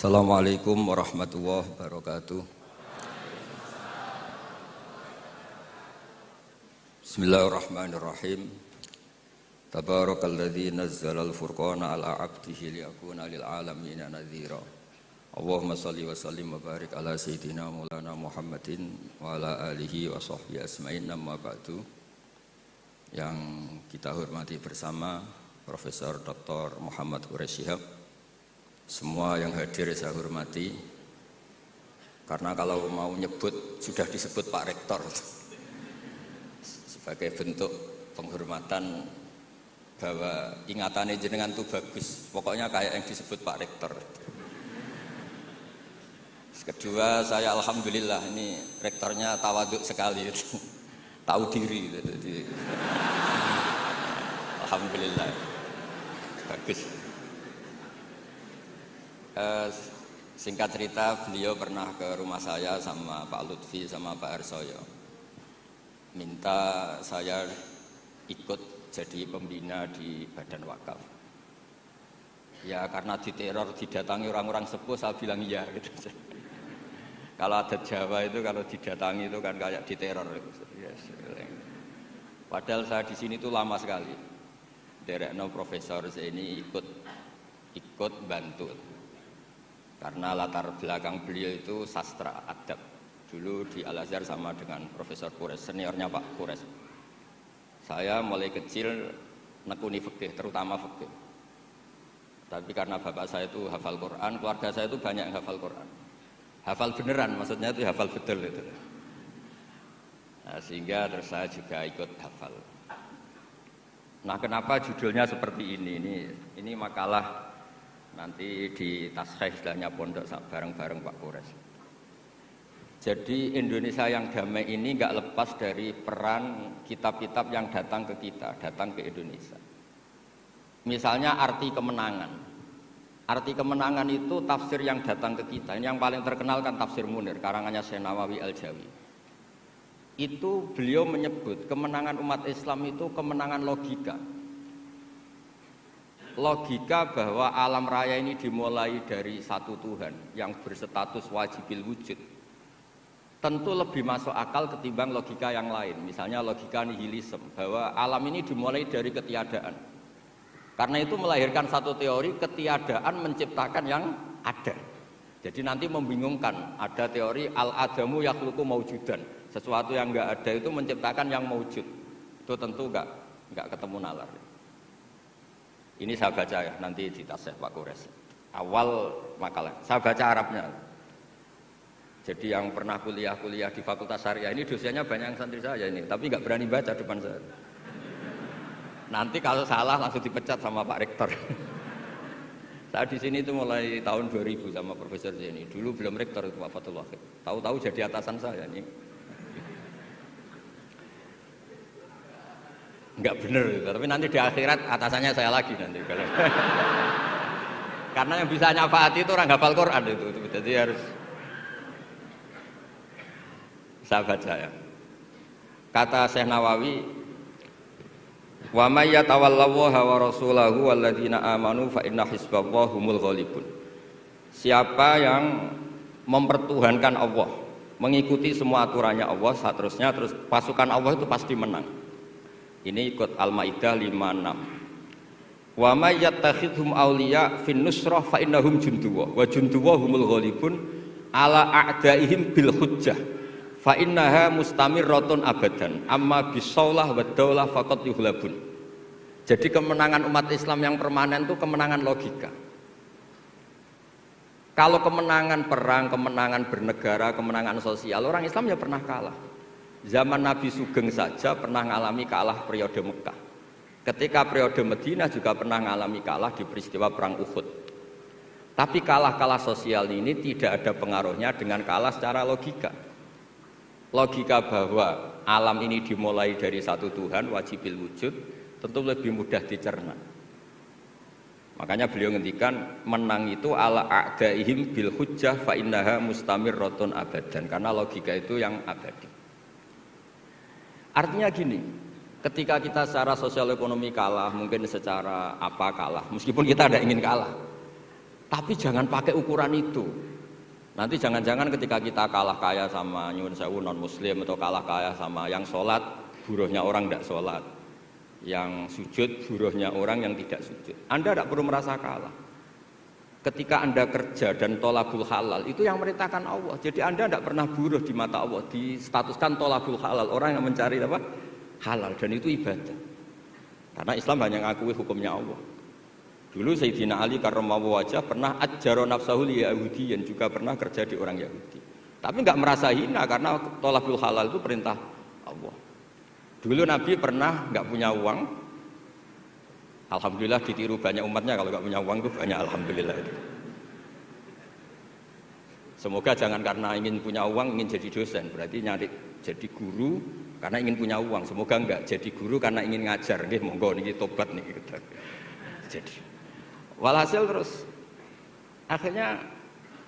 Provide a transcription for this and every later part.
Assalamualaikum warahmatullahi wabarakatuh. Bismillahirrahmanirrahim. Tabarakalladzi nazzalal furqana ala 'abdihi liyakuna lil 'alamina nadhira. Allahumma shalli wa sallim wa barik ala sayyidina Maulana Muhammadin wa ala alihi wa sahbihi asma'in, amma ba'du. Yang kita hormati bersama Profesor Dr. Muhammad Quraish Shihab, semua yang hadir saya hormati, karena kalau mau nyebut sudah disebut Pak Rektor sebagai bentuk penghormatan bahwa ingatannya jenengan itu bagus, pokoknya kayak yang disebut Pak Rektor. Kedua, saya alhamdulillah ini rektornya tawaduk sekali, tahu diri, jadi alhamdulillah bagus. Singkat cerita, beliau pernah ke rumah saya sama Pak Lutfi sama Pak Arsoyo, minta saya ikut jadi pembina di Badan Wakaf. Ya karena diteror, didatangi orang-orang sepuh, saya bilang iya gitu. Kalau adat Jawa itu kalau didatangi itu kan kayak diteror. Yes. Padahal saya di sini tuh lama sekali. Derekno Profesor saya ini ikut bantu. Karena latar belakang beliau itu sastra adab. Dulu di Al-Azhar sama dengan Profesor Quraish, seniornya Pak Quraish. Saya mulai kecil nekuni fikih, terutama fikih. Tapi karena bapak saya itu hafal Quran, keluarga saya itu banyak yang hafal Quran. Hafal beneran, maksudnya itu hafal betul itu. Nah, sehingga terus saya juga ikut hafal. Nah, kenapa judulnya seperti ini? Ini makalah nanti di tasrih istilahnya pondok bareng-bareng Pak Quraish. Jadi Indonesia yang damai ini nggak lepas dari peran kitab-kitab yang datang ke kita, datang ke Indonesia. Misalnya arti kemenangan. Arti kemenangan itu tafsir yang datang ke kita. Ini yang paling terkenal kan tafsir Munir, karangannya Syekh Nawawi Al-Jawi. Itu beliau menyebut kemenangan umat Islam itu kemenangan logika. Logika bahwa alam raya ini dimulai dari satu Tuhan yang berstatus wajibil wujud tentu lebih masuk akal ketimbang logika yang lain. Misalnya logika nihilisme, bahwa alam ini dimulai dari ketiadaan. Karena itu melahirkan satu teori ketiadaan menciptakan yang ada. Jadi nanti membingungkan, ada teori al-adamu yakhluqu maujudan, sesuatu yang enggak ada itu menciptakan yang maujud. Itu tentu enggak ketemu nalar. Ini saya baca ya, nanti di tasih Pak Quraish. Awal makalah, saya baca Arabnya. Jadi yang pernah kuliah di Fakultas Syariah ini dosennya banyak yang santri saya ini, tapi nggak berani baca depan saya. Nanti kalau salah langsung dipecat sama Pak Rektor. Saya di sini itu mulai tahun 2000 sama Profesor Zeni. Dulu belum Rektor itu Pak Fatullah. Tahu-tahu jadi atasan saya ini. Enggak bener, tapi nanti di akhirat atasannya saya lagi nanti kalau. Karena yang bisa nyafaati itu orang hafal Quran itu, jadi harus saya baca ya. Kata Syekh Nawawi, wa may yatawallallaha wa rasulahu walladzina amanu fa inna hizballahi humul ghalibun. Siapa yang mempertuhankan Allah, mengikuti semua aturannya Allah, seterusnya terus pasukan Allah itu pasti menang. Ini ikut Al-Maidah 56. Wa may yattakhidhum awliya fin nusrah fa innahum junduwa wa junduwa humul ghalibun ala a'daihim bil hujjah fa innaha mustamirratun abadan amma bisaulah wa daulah faqad yuhlabun. Jadi kemenangan umat Islam yang permanen itu kemenangan logika. Kalau kemenangan perang, kemenangan bernegara, kemenangan sosial, orang Islam ya pernah kalah. Zaman Nabi Sugeng saja pernah mengalami kalah periode Mekah. Ketika periode Madinah juga pernah mengalami kalah di peristiwa perang Uhud. Tapi kalah-kalah sosial ini tidak ada pengaruhnya dengan kalah secara logika. Logika bahwa alam ini dimulai dari satu Tuhan wajibil wujud tentu lebih mudah dicerna. Makanya beliau ngendikan menang itu ala a'daihim bil hujjah fa innaha mustamirratun abadan, karena logika itu yang abadi. Artinya gini, ketika kita secara sosial ekonomi kalah, mungkin secara apa kalah, meskipun kita tidak ingin kalah, Tapi jangan pakai ukuran itu. Nanti jangan-jangan ketika kita kalah kaya sama nyuwun sewu non muslim atau kalah kaya sama yang sholat, buruhnya orang tidak sholat, yang sujud buruhnya orang yang tidak sujud. Anda tidak perlu merasa kalah. Ketika Anda kerja dan tolabul halal itu yang merintahkan Allah. Jadi Anda tidak pernah buruh di mata Allah, distatuskan tolabul halal, orang yang mencari apa? Halal, dan itu ibadah. Karena Islam hanya mengakui hukumnya Allah. Dulu Sayyidina Ali karramallahu wajhah pernah ajjaro nafsahu li Yahudiyan, juga pernah kerja di orang Yahudi. Tapi enggak merasa hina karena thalabul halal itu perintah Allah. Dulu Nabi pernah enggak punya uang. Alhamdulillah ditiru banyak umatnya, kalau enggak punya uang itu banyak alhamdulillah itu. Semoga jangan karena ingin punya uang ingin jadi dosen, berarti nyari jadi guru karena ingin punya uang. Semoga enggak jadi guru karena ingin ngajar. Nggih monggo niki tobat niki gitu. Jadi walhasil terus akhirnya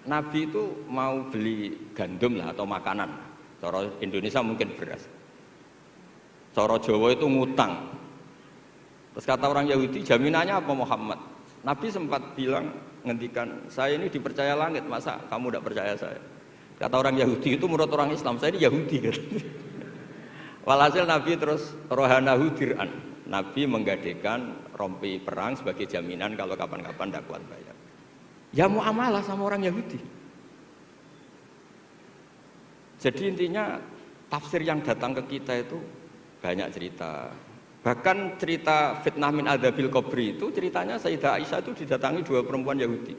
Nabi itu mau beli gandum lah atau makanan. Cara Indonesia mungkin beras. Cara Jawa itu ngutang. Terus kata orang Yahudi, jaminannya apa Muhammad? Nabi sempat bilang, ngendikan, saya ini dipercaya langit, masa kamu tidak percaya saya? Kata orang Yahudi itu menurut orang Islam, saya ini Yahudi. Walhasil Nabi terus rohanahu dir'an. Nabi menggadekan rompi perang sebagai jaminan kalau kapan-kapan tidak kuat bayar. Ya muamalah sama orang Yahudi. Jadi intinya tafsir yang datang ke kita itu banyak cerita. Bahkan cerita fitnah min adzabil qabri itu ceritanya Sayyidah Aisyah itu didatangi dua perempuan Yahudi.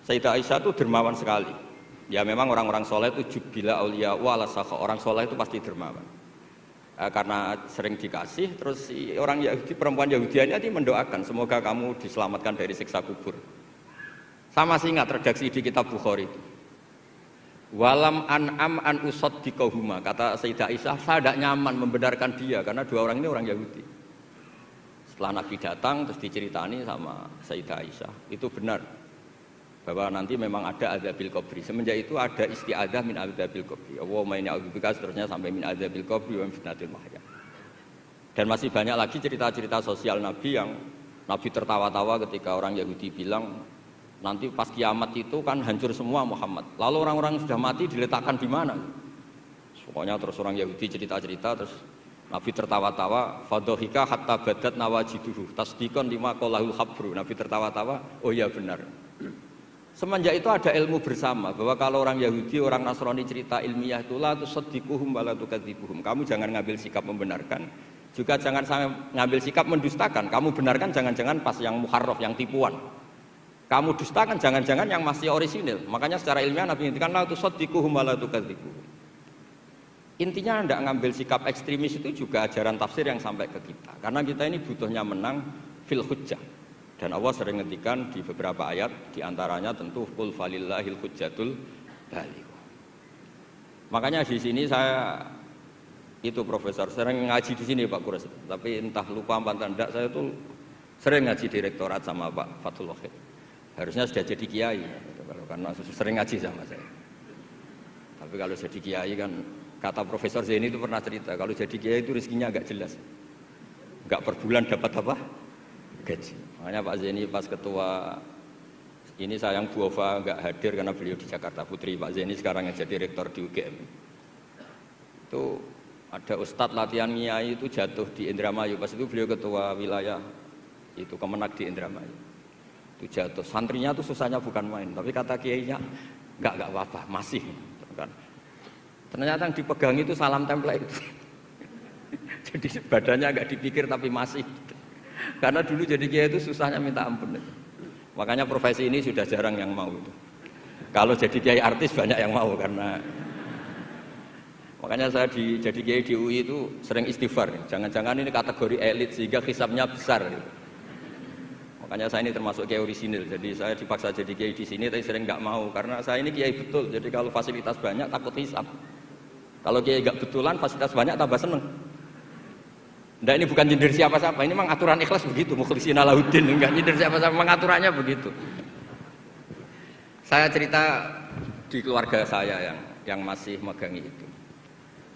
Sayyidah Aisyah itu dermawan sekali. Ya memang orang-orang soleh itu jubila auliya wala sakha. Orang soleh itu pasti dermawan. Karena sering dikasih, terus si orang Yahudi, perempuan Yahudianya ini mendoakan semoga kamu diselamatkan dari siksa kubur. Sama sih ingat redaksi di kitab Bukhari itu. Walam an'am an usaddiqahuma, kata Sayyidah Aisyah, saya tidak nyaman membenarkan dia karena dua orang ini orang Yahudi. Setelah Nabi datang terus diceritani sama Sayyidah Aisyah, itu benar bahwa nanti memang ada adzabil qabri. Semenjak itu ada isti'adzah min adzabil qabri. Allahumma inni a'udzubika, seterusnya sampai min adzabil qabri wa fitnatil mahya. Dan masih banyak lagi cerita-cerita sosial Nabi yang Nabi tertawa-tawa ketika orang Yahudi bilang nanti pas kiamat itu kan hancur semua Muhammad. Lalu orang-orang sudah mati diletakkan di mana? Pokoknya terus orang Yahudi cerita-cerita terus Nabi tertawa-tawa, fadhahika hatta badat nawajiduhu tasdiqan lima qalahul habru. Nabi tertawa-tawa, oh iya benar. Semenjak itu ada ilmu bersama bahwa kalau orang Yahudi, orang Nasrani cerita ilmiah itu la tusaddiquhum wa la tukadzibuhum. Kamu jangan ngambil sikap membenarkan, juga jangan sampai ngambil sikap mendustakan. Kamu benarkan jangan-jangan pas yang muharraf, yang tipuan. Kamu dustakan jangan-jangan yang masih orisinil. Makanya secara ilmiah Nabi ngintikan la tusaddiquhum wa la tukadzibuhum. Intinya tidak ngambil sikap ekstremis itu juga ajaran tafsir yang sampai ke kita. Karena kita ini butuhnya menang fil hujjah. Dan Allah sering ngendikan di beberapa ayat, diantaranya tentu qul falillahil hujjatul baligh. Makanya di sini saya itu profesor sering ngaji di sini Pak Kures, tapi entah lupa apa enggak saya itu sering ngaji direktorat sama Pak Fathul Wahid. Harusnya sudah jadi kiai karena sering ngaji sama saya. Tapi kalau jadi kiai kan kata Profesor Zaini itu pernah cerita kalau jadi kiai itu rezekinya agak jelas. Enggak per bulan dapat apa? Gaji. Makanya Pak Zaini pas ketua ini sayang Bu Ova nggak hadir karena beliau di Jakarta. Putri Pak Zaini sekarang yang jadi rektor di UGM. Itu ada Ustadz latihan Nyai itu jatuh di Indramayu. Pas itu beliau ketua wilayah itu Kemenak di Indramayu. Itu jatuh. Santrinya tuh susahnya bukan main. Tapi kata kiainya nggak apa-apa masih. Kan. Ternyata yang dipegang itu salam template itu. Jadi badannya nggak dipikir tapi masih. Karena dulu jadi kiai itu susahnya minta ampun. Makanya profesi ini sudah jarang yang mau. Kalau jadi kiai artis banyak yang mau karena makanya saya jadi kiai di UI itu sering istighfar. Jangan-jangan ini kategori elit sehingga hisabnya besar. Makanya saya ini termasuk kiai orisinil. Jadi saya dipaksa jadi kiai di sini tapi sering nggak mau karena saya ini kiai betul. Jadi kalau fasilitas banyak takut hisab. Kalau kiai nggak betulan fasilitas banyak tambah seneng. Nah ini bukan nyindir siapa-siapa, ini memang aturan ikhlas begitu, mukhlisina lahuddin, enggak nyindir siapa-siapa, memang aturannya begitu. Saya cerita di keluarga saya yang masih megangi itu.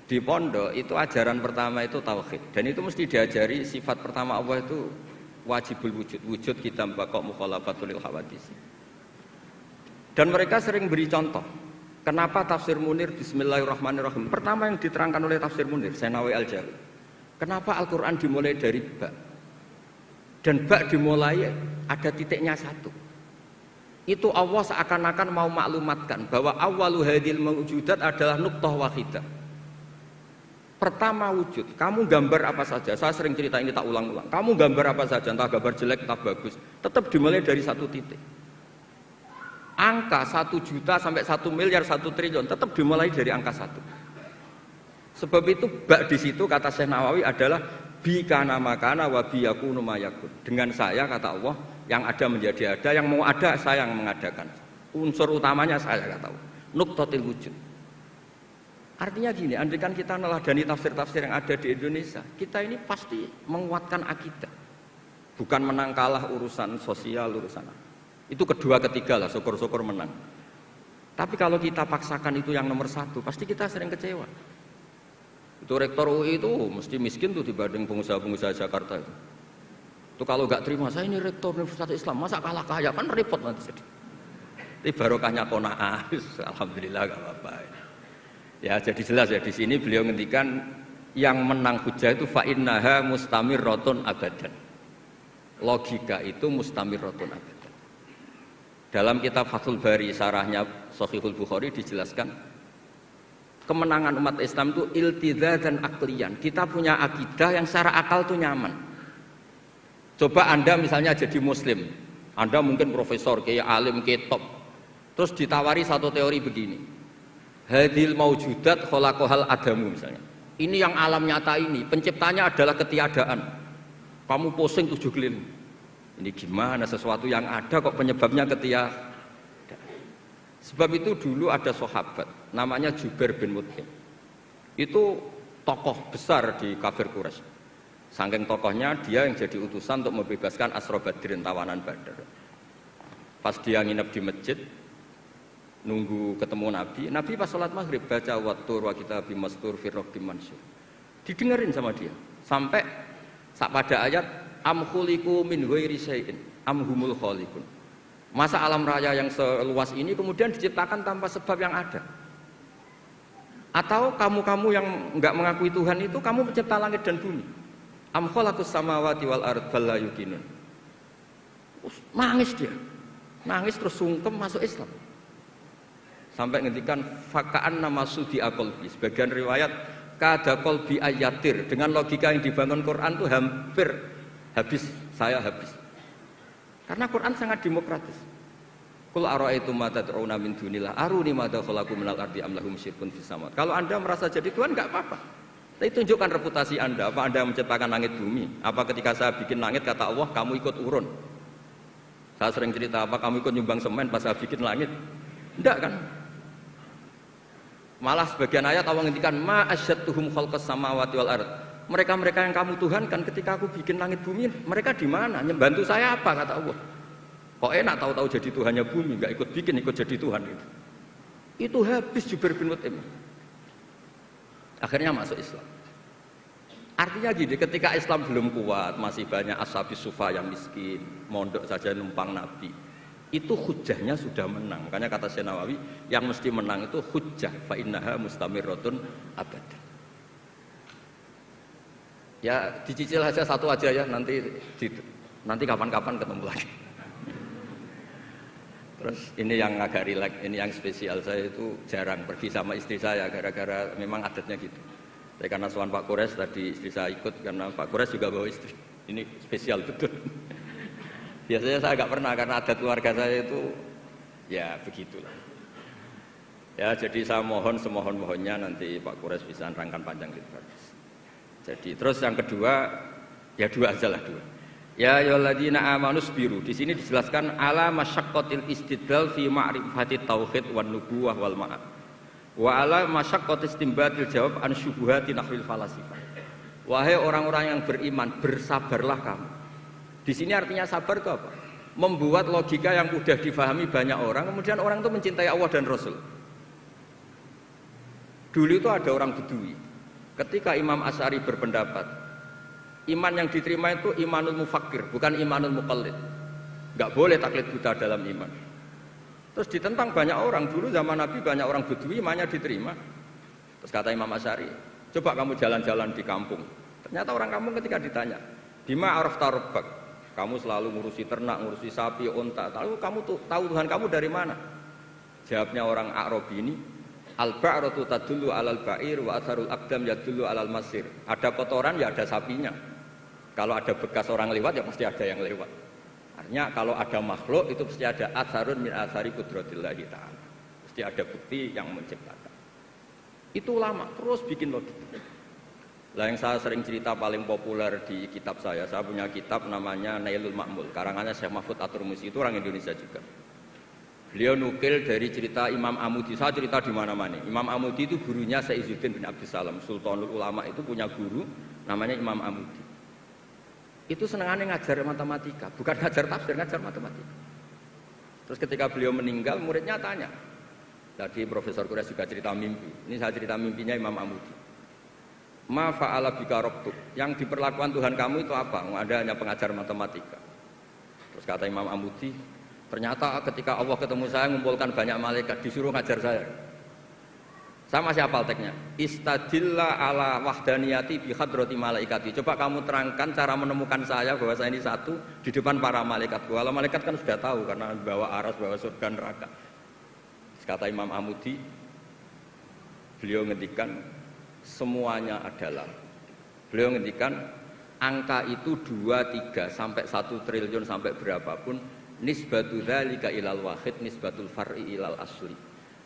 Di pondok itu ajaran pertama itu tauhid, dan itu mesti diajari sifat pertama Allah itu wajibul wujud. Wujud kita mbakok mukhalafatul hawadis. Dan mereka sering beri contoh. Kenapa tafsir Munir Bismillahirrahmanirrahim? Pertama yang diterangkan oleh tafsir Munir, Senawi Al-Jawi. Kenapa Al-Quran dimulai dari ba? Dan ba dimulai ada titiknya satu. Itu Allah seakan-akan mau maklumatkan bahwa awwalu hadil mawjudat adalah nuqtah wahidah. Pertama wujud, kamu gambar apa saja, saya sering cerita ini tak ulang-ulang. Kamu gambar apa saja, entah gambar jelek, entah bagus, tetap dimulai dari satu titik. Angka 1 juta sampai 1 miliar, 1 triliun, tetap dimulai dari angka 1. Sebab itu bak di situ kata Syekh Nawawi adalah bi kana makana wa bi yakunu mayakun. Dengan saya kata Allah, yang ada menjadi ada, yang mau ada saya yang mengadakan. Unsur utamanya saya kata Allah. Nuqtatil wujud. Artinya gini, andaikan kita neladani tafsir-tafsir yang ada di Indonesia, kita ini pasti menguatkan akidah. Bukan menang kalah urusan sosial, urusan apa. Itu kedua ketiga lah, syukur-syukur menang. Tapi kalau kita paksakan itu yang nomor satu, pasti kita sering kecewa. Itu rektor UI itu mesti miskin tuh dibanding pengusaha-pengusaha Jakarta itu. Itu kalau nggak terima, saya ini rektor Universitas Islam, masa kalah kaya, kan repot nanti sedih. Ini barokahnya qanaah, alhamdulillah gak apa-apa. Ya jadi jelas ya di sini beliau ngendikan yang menang hujah itu fa innaha mustamirratun abadan. Logika itu mustamirratun abadan. Dalam kitab Fathul Bari sarahnya Shahihul Bukhari dijelaskan kemenangan umat Islam itu iltidza dan aklian. Kita punya akidah yang secara akal tuh nyaman. Coba Anda misalnya jadi muslim, Anda mungkin profesor, kayak alim, kayak top. Terus ditawari satu teori begini. Hadil maujudat khalaqahal adamu misalnya. Ini yang alam nyata ini, penciptanya adalah ketiadaan. Kamu pusing 7 keliling. Ini gimana sesuatu yang ada kok penyebabnya ketiadaan. Sebab itu dulu ada sahabat namanya Jubair bin Mut'im. Itu tokoh besar di kafir Quraisy. Saking tokohnya dia yang jadi utusan untuk membebaskan Asra Badrin, tawanan Badar. Pas dia nginep di masjid nunggu ketemu Nabi, Nabi pas sholat maghrib baca wattur wa kitabi mastur firroqim mansur. Didengerin sama dia sampai pada ayat am khuliqu min ghairi syai'in am humul khaliqun. Masa alam raya yang seluas ini kemudian diciptakan tanpa sebab yang ada? Atau kamu-kamu yang enggak mengakui Tuhan itu kamu pencipta langit dan bumi? Am khalaqus samawati wal ard bal la yuqinun. Nangis dia. Nangis terus sungkem masuk Islam. Sampai ngendikan fakaan nama sudi akolbi. Sebagian riwayat kada kolbi ayatir. Dengan logika yang dibangun Quran itu hampir habis, saya habis. Karena Quran sangat demokratis. Qul ara'aytum ma tad'una min dunillah aruni ma khalaqu minal ardi am lahum syirkun fis samawati. Kalau Anda merasa jadi Tuhan enggak apa-apa. Tapi tunjukkan reputasi Anda. Apa Anda menciptakan langit bumi? Apa ketika saya bikin langit kata Allah kamu ikut urun? Saya sering cerita apa kamu ikut nyumbang semen pas saya bikin langit? Enggak kan? Malah sebagian ayat Allah ngendikan ma asyadtuhum khalqas samawati wal ard. Mereka-mereka yang kamu tuhankan ketika aku bikin langit bumi, mereka di mana? Membantu saya apa kata Allah? Kok enak tahu-tahu jadi Tuhannya bumi, enggak ikut bikin, ikut jadi Tuhan itu. Itu habis Jubair bin Mut'im. Akhirnya masuk Islam. Artinya gini, ketika Islam belum kuat, masih banyak ashabis sufa yang miskin, mondok saja numpang Nabi. Itu hujahnya sudah menang. Makanya kata Syekh Nawawi, yang mesti menang itu hujah fa innaha mustamirratun abadan. Ya dicicil aja satu aja ya, nanti kapan-kapan ketemu lagi. Terus ini yang agak rileks, ini yang spesial. Saya itu jarang pergi sama istri saya gara-gara memang adatnya gitu. Saya karena sowan Pak Kores tadi istri saya ikut karena Pak Kores juga bawa istri. Ini spesial betul. Biasanya saya nggak pernah karena adat keluarga saya itu ya begitulah. Ya jadi saya mohon semohon-mohonnya nanti Pak Kores bisa nerangkan panjang lebar. Jadi terus yang kedua ya dua aja lah dua. Ya ayyuhalladzina amanu sabiru. Di sini dijelaskan ala masyaqqatil istidlal fi ma'rifati tauhid wan nubuwah wal ma'ad. Wa ala masyaqqatis istinbatil jawab an syubuhati nahwil falasifah. Wahai orang-orang yang beriman, bersabarlah kamu. Di sini artinya sabar itu apa? Membuat logika yang mudah difahami banyak orang, kemudian orang itu mencintai Allah dan Rasul. Dulu itu ada orang Bedui. Ketika Imam Asy'ari berpendapat Iman yang diterima itu imanul mufakkir, bukan imanul muqallid. Enggak boleh taklid buta dalam iman. Terus ditentang banyak orang. Dulu zaman Nabi banyak orang Bedui imannya diterima. Terus kata Imam Asy'ari, coba kamu jalan-jalan di kampung. Ternyata orang kampung ketika ditanya, bima arafta rabbak, kamu selalu ngurusi ternak, ngurusi sapi, unta, kamu tahu Tuhan kamu dari mana? Jawabnya orang Arabi ini, al-ba'ratu tadullu 'alal ba'ir wa atharul aqdam yadullu 'alal masir. Ada kotoran ya ada sapinya. Kalau ada bekas orang lewat ya pasti ada yang lewat. Artinya kalau ada makhluk itu pasti ada atharun min athari qudratillahi ta'ala. Pasti ada bukti yang menciptakan. Itu ulama terus bikin logika. Lah yang saya sering cerita paling populer di kitab saya punya kitab namanya Nailul Ma'mul, karangannya Syekh Mahfud At-Turmusi, itu orang Indonesia juga. Beliau nukil dari cerita Imam Amudi. Saya cerita di mana-mana. Imam Amudi itu gurunya Syekh Izzuddin bin Abdussalam, Sultanul Ulama, itu punya guru namanya Imam Amudi. Itu senangannya ngajar matematika, bukan ngajar tafsir, ngajar matematika. Terus ketika beliau meninggal, muridnya tanya. Tadi Profesor Quraisy juga cerita mimpi. Ini saya cerita mimpinya Imam Amudi. Ma fa'ala bika rabbuk, yang diperlakukan Tuhan kamu itu apa? Ada hanya pengajar matematika. Terus kata Imam Amudi, ternyata ketika Allah ketemu saya mengumpulkan banyak malaikat, disuruh ngajar saya. Saya masih hafal teksnya. Istadilla ala wahdaniyati bi hadrati malaikati. Coba kamu terangkan cara menemukan saya bahwa saya ini satu di depan para malaikat. Kalau malaikat kan sudah tahu karena bawa aras, bawa surga neraka. Kata Imam Amudi, beliau ngendikan semuanya adalah, beliau ngendikan angka itu 2, 3 sampai 1 triliun sampai berapapun, nisbatu dzalika ilal wahid nisbatul far'i ilal asli.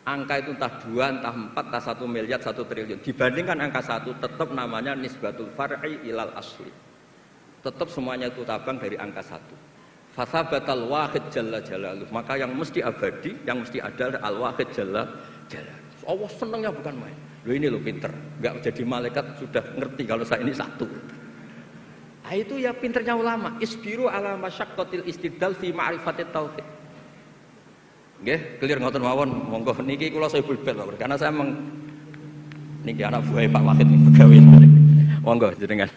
Angka itu entah 2, entah 4, entah 1 miliar, 1 triliun. Dibandingkan angka 1 tetap namanya nisbatul far'i ilal asli. Tetap semuanya itu tabang dari angka 1. Fasabatal wahid jalla jalaluh. Maka yang mesti abadi, yang mesti ada al-wahid jalla jalaluh. Allah senangnya bukan main. Loh ini lo pinter, enggak jadi malaikat sudah ngerti kalau saya ini satu. Nah, itu ya pinternya ulama. Isbiru ala masyaqqatil istidlal fi ma'rifatit tauhid. Nggih, clear ngoten mawon. Monggo niki kula saya bulbel karena saya niki anak buah Pak Wahid pegawe. Monggo jenengan.